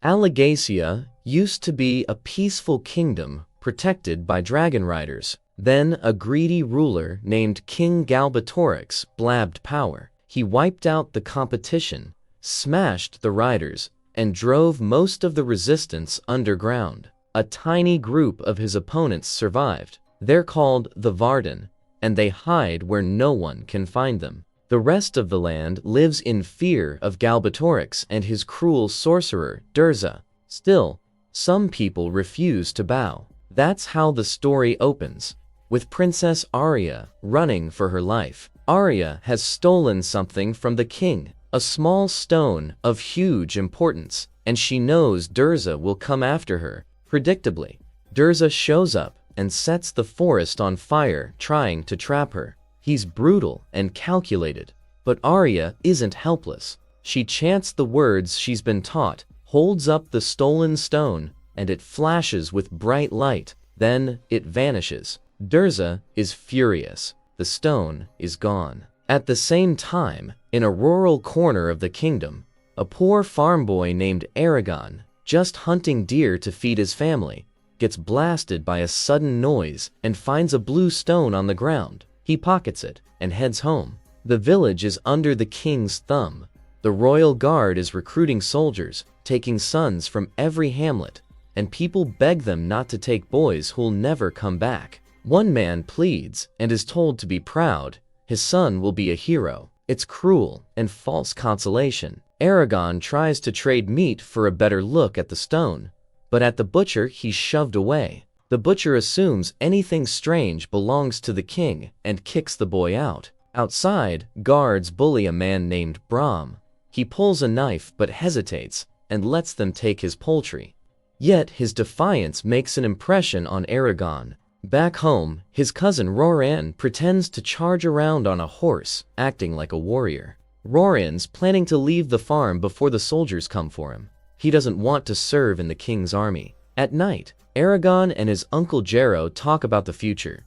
Allegacia used to be a peaceful kingdom protected by dragon riders. Then a greedy ruler named King Galbatorix blabbed power. He wiped out the competition, smashed the riders, and drove most of the resistance underground. A tiny group of his opponents survived. They're called the Varden, and they hide where no one can find them. The rest of the land lives in fear of Galbatorix and his cruel sorcerer, Durza. Still, some people refuse to bow. That's how the story opens, with Princess Arya running for her life. Arya has stolen something from the king, a small stone of huge importance, and she knows Durza will come after her. Predictably, Durza shows up and sets the forest on fire, trying to trap her. He's brutal and calculated, but Arya isn't helpless. She chants the words she's been taught, holds up the stolen stone, and it flashes with bright light. Then it vanishes. Durza is furious. The stone is gone. At the same time, in a rural corner of the kingdom, a poor farm boy named Eragon, just hunting deer to feed his family, gets blasted by a sudden noise and finds a blue stone on the ground. He pockets it and heads home. The village is under the king's thumb. The royal guard is recruiting soldiers, taking sons from every hamlet, and people beg them not to take boys who'll never come back. One man pleads and is told to be proud. His son will be a hero. It's cruel and false consolation. Eragon tries to trade meat for a better look at the stone, but at the butcher he's shoved away. The butcher assumes anything strange belongs to the king and kicks the boy out. Outside, guards bully a man named Brahm. He pulls a knife but hesitates and lets them take his poultry. Yet his defiance makes an impression on Eragon. Back home, his cousin Roran pretends to charge around on a horse, acting like a warrior. Roran's planning to leave the farm before the soldiers come for him. He doesn't want to serve in the king's army. At night, Eragon and his uncle Gero talk about the future.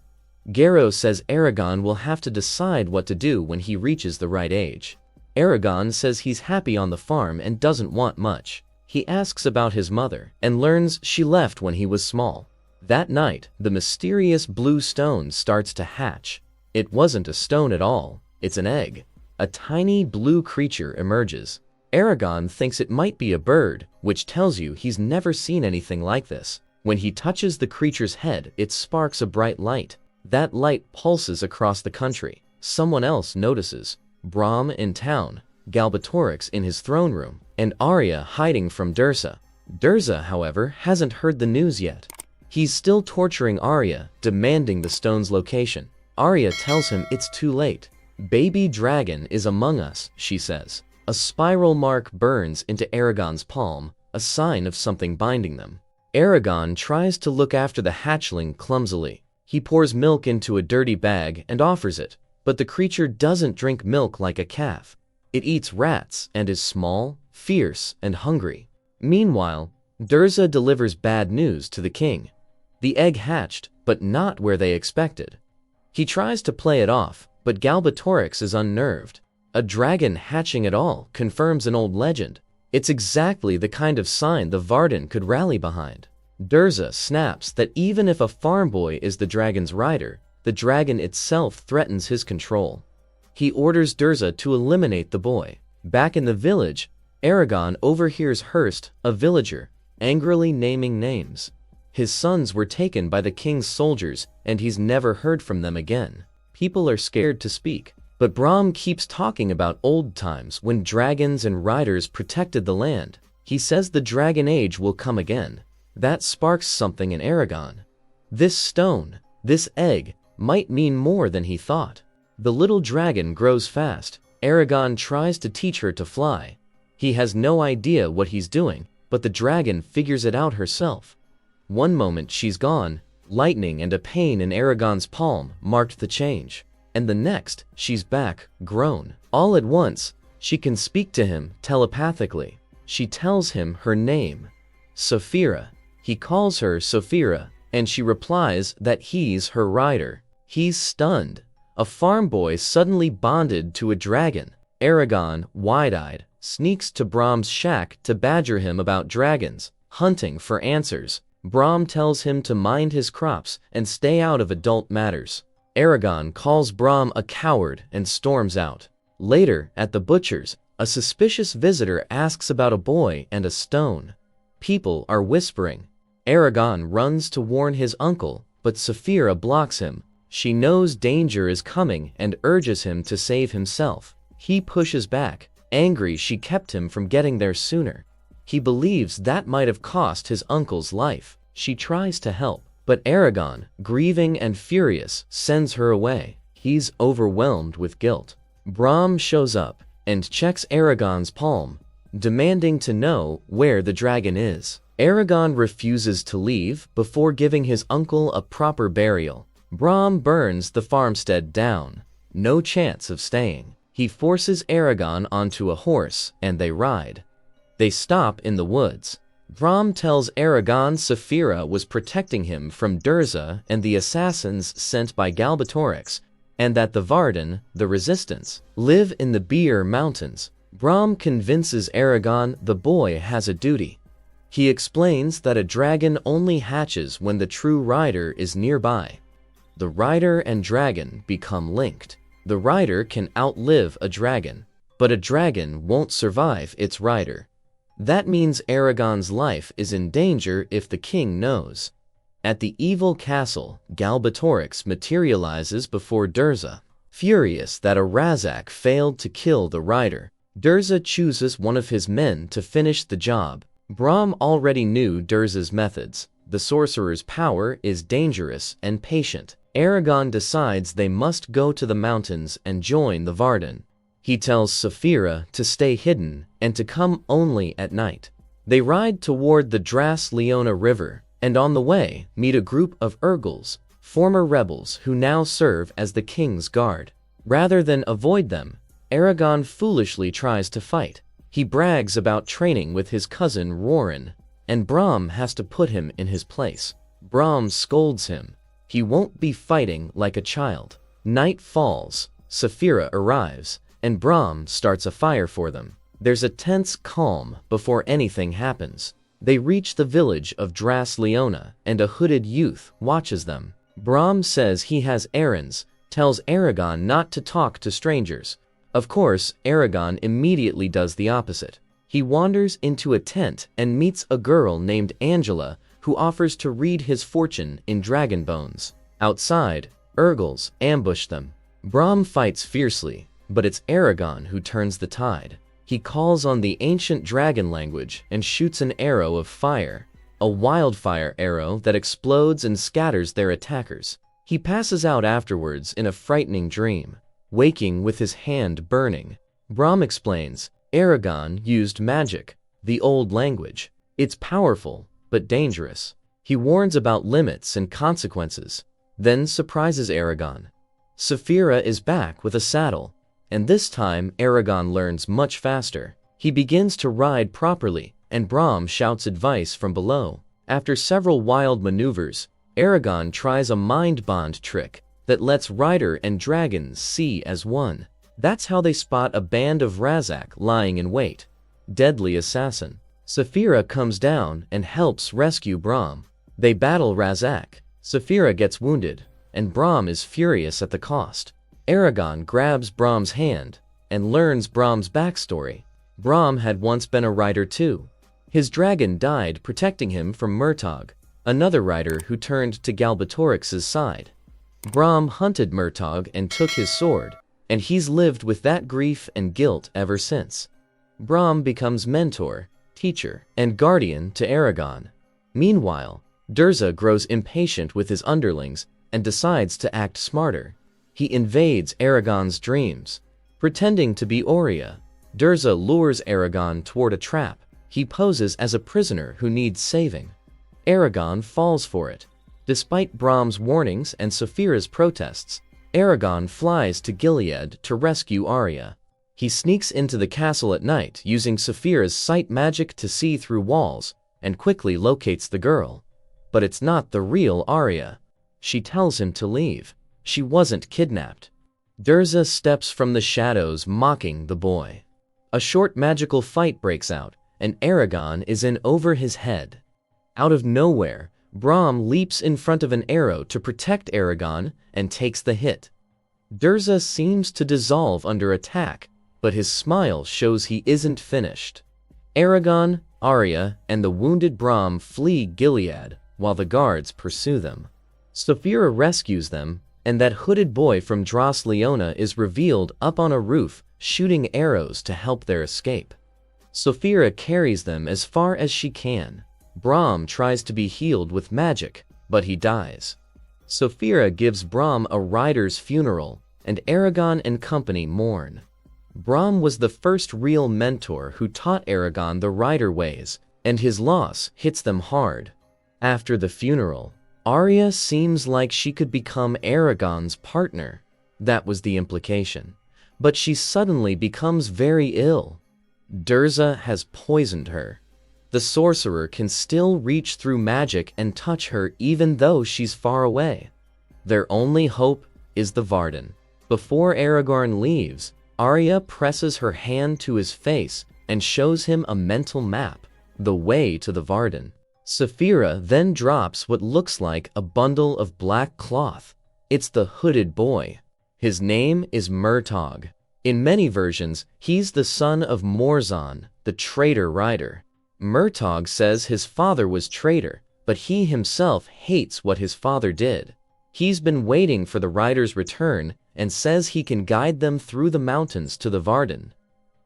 Gero says Eragon will have to decide what to do when he reaches the right age. Eragon says he's happy on the farm and doesn't want much. He asks about his mother and learns she left when he was small. That night, the mysterious blue stone starts to hatch. It wasn't a stone at all, it's an egg. A tiny blue creature emerges. Eragon thinks it might be a bird, which tells you he's never seen anything like this. When he touches the creature's head, it sparks a bright light. That light pulses across the country. Someone else notices. Brahm in town, Galbatorix in his throne room, and Arya hiding from Durza. Durza, however, hasn't heard the news yet. He's still torturing Arya, demanding the stone's location. Arya tells him it's too late. Baby dragon is among us, she says. A spiral mark burns into Eragon's palm, a sign of something binding them. Eragon tries to look after the hatchling clumsily. He pours milk into a dirty bag and offers it, but the creature doesn't drink milk like a calf. It eats rats and is small, fierce, and hungry. Meanwhile, Durza delivers bad news to the king. The egg hatched, but not where they expected. He tries to play it off, but Galbatorix is unnerved. A dragon hatching at all confirms an old legend. It's exactly the kind of sign the Varden could rally behind. Durza snaps that even if a farm boy is the dragon's rider, the dragon itself threatens his control. He orders Durza to eliminate the boy. Back in the village, Eragon overhears Hurst, a villager, angrily naming names. His sons were taken by the king's soldiers, and he's never heard from them again. People are scared to speak, but Brahm keeps talking about old times when dragons and riders protected the land. He says the dragon age will come again. That sparks something in Eragon. This stone, this egg, might mean more than he thought. The little dragon grows fast. Eragon tries to teach her to fly. He has no idea what he's doing, but the dragon figures it out herself. One moment she's gone, lightning and a pain in Eragon's palm marked the change. And the next, she's back, grown. All at once, she can speak to him telepathically. She tells him her name, Saphira. He calls her Saphira, and she replies that he's her rider. He's stunned. A farm boy suddenly bonded to a dragon. Eragon, wide-eyed, sneaks to Brahm's shack to badger him about dragons, hunting for answers. Brahm tells him to mind his crops and stay out of adult matters. Eragon calls Brahm a coward and storms out. Later, at the butcher's, a suspicious visitor asks about a boy and a stone. People are whispering. Eragon runs to warn his uncle, but Saphira blocks him. She knows danger is coming and urges him to save himself. He pushes back, angry she kept him from getting there sooner. He believes that might have cost his uncle's life. She tries to help, but Eragon, grieving and furious, sends her away. He's overwhelmed with guilt. Brahm shows up and checks Eragon's palm, demanding to know where the dragon is. Eragon refuses to leave before giving his uncle a proper burial. Brahm burns the farmstead down. No chance of staying. He forces Eragon onto a horse and they ride. They stop in the woods. Brahm tells Eragon Saphira was protecting him from Durza and the assassins sent by Galbatorix, and that the Varden, the Resistance, live in the Beer Mountains. Brahm convinces Eragon the boy has a duty. He explains that a dragon only hatches when the true rider is nearby. The rider and dragon become linked. The rider can outlive a dragon, but a dragon won't survive its rider. That means Eragon's life is in danger if the king knows. At the evil castle, Galbatorix materializes before Durza. Furious that a Razak failed to kill the rider, Durza chooses one of his men to finish the job. Brahm already knew Durza's methods. The sorcerer's power is dangerous and patient. Eragon decides they must go to the mountains and join the Varden. He tells Saphira to stay hidden and to come only at night. They ride toward the Dras Leona River, and on the way meet a group of Urgals, former rebels who now serve as the king's guard. Rather than avoid them, Eragon foolishly tries to fight. He brags about training with his cousin Roran, and Brahm has to put him in his place. Brahm scolds him. He won't be fighting like a child. Night falls, Saphira arrives, and Brahm starts a fire for them. There's a tense calm before anything happens. They reach the village of Dras Leona, and a hooded youth watches them. Brahm says he has errands, tells Eragon not to talk to strangers. Of course, Eragon immediately does the opposite. He wanders into a tent and meets a girl named Angela who offers to read his fortune in dragon bones. Outside, Urgals ambush them. Brahm fights fiercely, but it's Eragon who turns the tide. He calls on the ancient dragon language and shoots an arrow of fire, a wildfire arrow that explodes and scatters their attackers. He passes out afterwards in a frightening dream, waking with his hand burning. Brahm explains, Eragon used magic, the old language. It's powerful, but dangerous. He warns about limits and consequences, then surprises Eragon. Saphira is back with a saddle, and this time Eragon learns much faster. He begins to ride properly, and Brahm shouts advice from below. After several wild maneuvers, Eragon tries a mind bond trick that lets rider and dragons see as one. That's how they spot a band of Razak lying in wait. Deadly assassin. Saphira comes down and helps rescue Brahm. They battle Razak. Saphira gets wounded, and Brahm is furious at the cost. Eragon grabs Brahm's hand and learns Brahm's backstory. Brahm had once been a rider too. His dragon died protecting him from Murtagh, another rider who turned to Galbatorix's side. Brahm hunted Murtagh and took his sword, and he's lived with that grief and guilt ever since. Brahm becomes mentor, teacher, and guardian to Eragon. Meanwhile, Durza grows impatient with his underlings and decides to act smarter. He invades Eragon's dreams. Pretending to be Aurea, Durza lures Eragon toward a trap. He poses as a prisoner who needs saving. Eragon falls for it. Despite Brahm's warnings and Saphira's protests, Eragon flies to Gilead to rescue Arya. He sneaks into the castle at night using Saphira's sight magic to see through walls and quickly locates the girl. But it's not the real Arya. She tells him to leave. She wasn't kidnapped. Durza steps from the shadows mocking the boy. A short magical fight breaks out, and Eragon is in over his head. Out of nowhere, Braum leaps in front of an arrow to protect Eragon and takes the hit. Durza seems to dissolve under attack, but his smile shows he isn't finished. Eragon, Arya, and the wounded Braum flee Gilead, while the guards pursue them. Saphira rescues them, and that hooded boy from Dras Leona is revealed up on a roof, shooting arrows to help their escape. Saphira carries them as far as she can. Braum tries to be healed with magic, but he dies. Saphira gives Braum a rider's funeral, and Eragon and company mourn. Braum was the first real mentor who taught Eragon the rider ways, and his loss hits them hard. After the funeral, Arya seems like she could become Eragon's partner. That was the implication. But she suddenly becomes very ill. Durza has poisoned her. The sorcerer can still reach through magic and touch her even though she's far away. Their only hope is the Varden. Before Aragorn leaves, Arya presses her hand to his face and shows him a mental map, the way to the Varden. Saphira then drops what looks like a bundle of black cloth. It's the hooded boy. His name is Murtagh. In many versions, he's the son of Morzon, the traitor rider. Murtagh says his father was traitor, but he himself hates what his father did. He's been waiting for the rider's return and says he can guide them through the mountains to the Varden.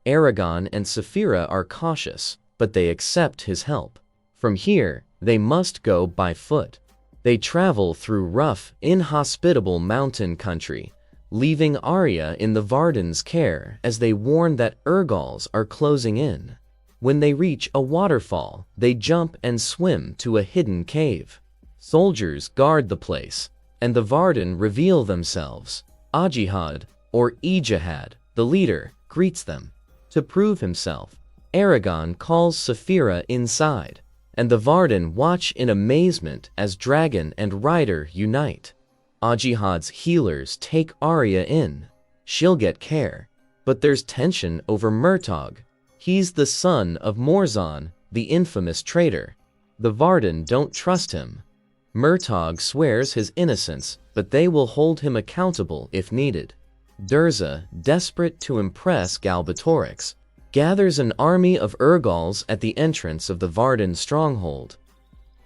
Eragon and Saphira are cautious, but they accept his help. From here, they must go by foot. They travel through rough, inhospitable mountain country, leaving Arya in the Varden's care as they warn that Urgals are closing in. When they reach a waterfall, they jump and swim to a hidden cave. Soldiers guard the place, and the Varden reveal themselves. Ajihad, or Ejihad, the leader, greets them. To prove himself, Eragon calls Saphira inside, and the Varden watch in amazement as dragon and rider unite. Ajihad's healers take Arya in. She'll get care, but there's tension over Murtagh. He's the son of Morzon, the infamous traitor. The Varden don't trust him. Murtagh swears his innocence, but they will hold him accountable if needed. Durza, desperate to impress Galbatorix, gathers an army of Urgals at the entrance of the Varden stronghold.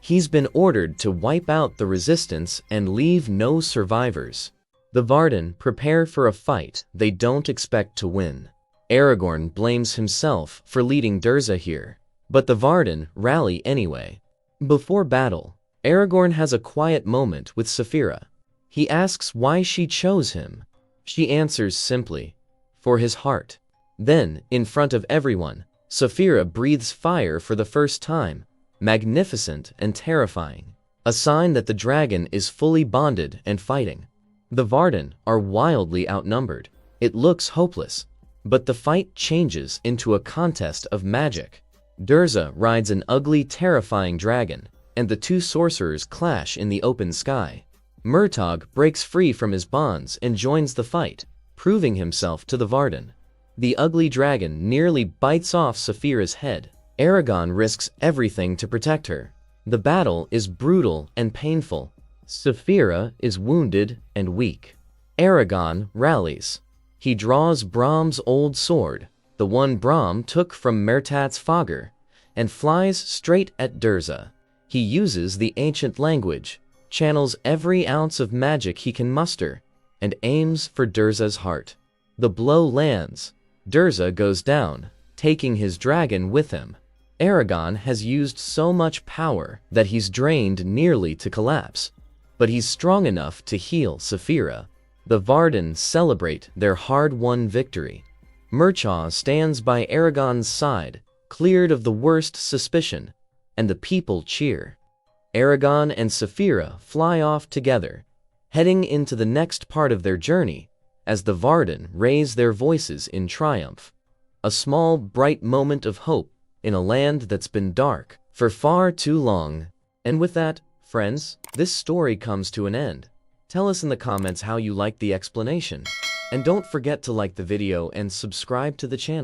He's been ordered to wipe out the resistance and leave no survivors. The Varden prepare for a fight they don't expect to win. Aragorn blames himself for leading Durza here, but the Varden rally anyway. Before battle, Aragorn has a quiet moment with Saphira. He asks why she chose him. She answers simply, for his heart. Then, in front of everyone, Saphira breathes fire for the first time, magnificent and terrifying, a sign that the dragon is fully bonded and fighting. The Varden are wildly outnumbered. It looks hopeless, but the fight changes into a contest of magic. Durza rides an ugly, terrifying dragon, and the two sorcerers clash in the open sky. Murtagh breaks free from his bonds and joins the fight, proving himself to the Varden. The ugly dragon nearly bites off Saphira's head. Eragon risks everything to protect her. The battle is brutal and painful. Saphira is wounded and weak. Eragon rallies. He draws Braum's old sword, the one Braum took from Mertat's Fogger, and flies straight at Durza. He uses the ancient language, channels every ounce of magic he can muster, and aims for Durza's heart. The blow lands. Durza goes down, taking his dragon with him. Eragon has used so much power that he's drained nearly to collapse, but he's strong enough to heal Saphira. The Varden celebrate their hard-won victory. Murtagh stands by Eragon's side, cleared of the worst suspicion, and the people cheer. Eragon and Saphira fly off together, heading into the next part of their journey, as the Varden raise their voices in triumph. A small, bright moment of hope in a land that's been dark for far too long. And with that, friends, this story comes to an end. Tell us in the comments how you liked the explanation. And don't forget to like the video and subscribe to the channel.